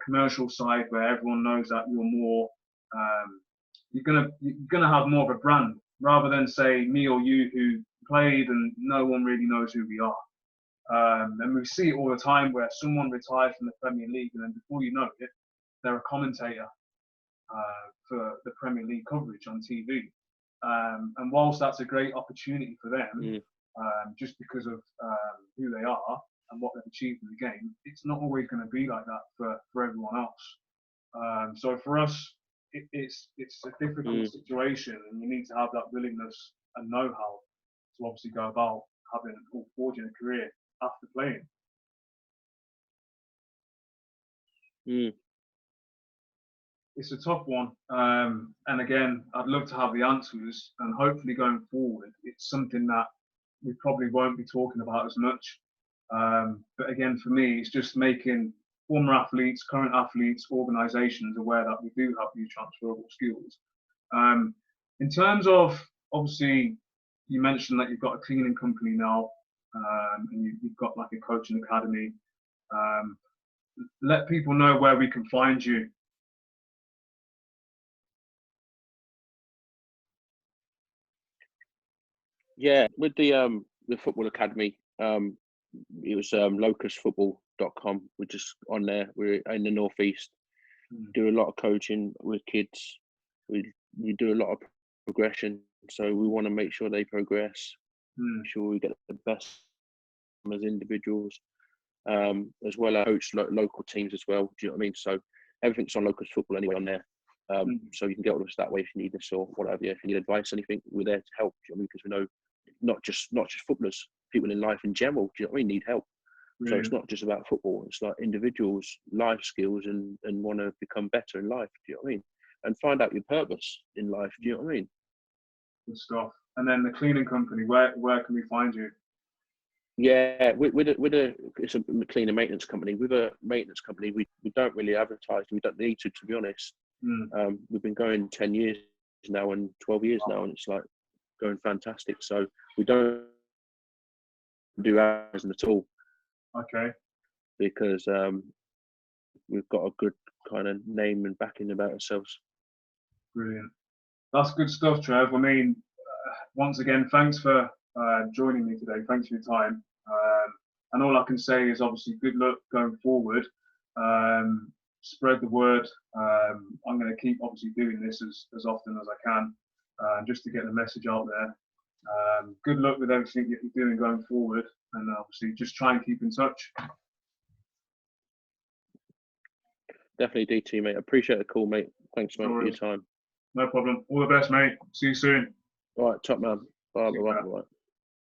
commercial side where everyone knows that you're more. You're gonna have more of a brand rather than say me or you who played and no one really knows who we are. And we see it all the time where someone retires from the Premier League and then before you know it, they're a commentator for the Premier League coverage on TV. And whilst that's a great opportunity for them, just because of who they are and what they've achieved in the game, it's not always going to be like that for everyone else. So for us, it's a difficult situation, and you need to have that willingness and know-how to obviously go about having or forging a career after playing. It's a tough one, and again, I'd love to have the answers, and hopefully going forward, it's something that we probably won't be talking about as much. But again, for me, it's just making former athletes, current athletes, organisations aware that we do have these transferable skills. In terms of, obviously, you mentioned that you've got a cleaning company now, and you've got like a coaching academy. Let people know where we can find you. Yeah, with the football academy, it was locusfootball.com. We're just on there. We're in the northeast. Do a lot of coaching with kids. We do a lot of progression, so we want to make sure they progress. Make sure we get the best as individuals, as well as coach local teams as well. Do you know what I mean? So everything's on Locus Football anyway on there. So you can get with us that way if you need us or whatever. If you need advice, anything, we're there to help. Do you know what I mean? Because we know not just footballers, people in life in general. Do you know what I mean? Need help. So it's not just about football. It's like individuals' life skills and want to become better in life. Do you know what I mean? And find out your purpose in life. Do you know what I mean? Good stuff. And then the cleaning company, where can we find you? Yeah, it's a cleaning maintenance company. With a maintenance company, we don't really advertise. We don't need to be honest. We've been going 10 years now and 12 years now, and it's like going fantastic. So we don't do advertising at all. Okay. Because we've got a good kind of name and backing about ourselves. Brilliant. That's good stuff, Trev. I mean, once again, thanks for joining me today. Thanks for your time. And all I can say is obviously good luck going forward. spread the word. I'm going to keep obviously doing this as often as I can, just to get the message out there. Good luck with everything that you're doing going forward, and obviously just try and keep in touch. Definitely, DT, mate. I appreciate the call, mate. Thanks, mate, for your time. No problem. All the best, mate. See you soon. All right, top man. Bye, bye, bye.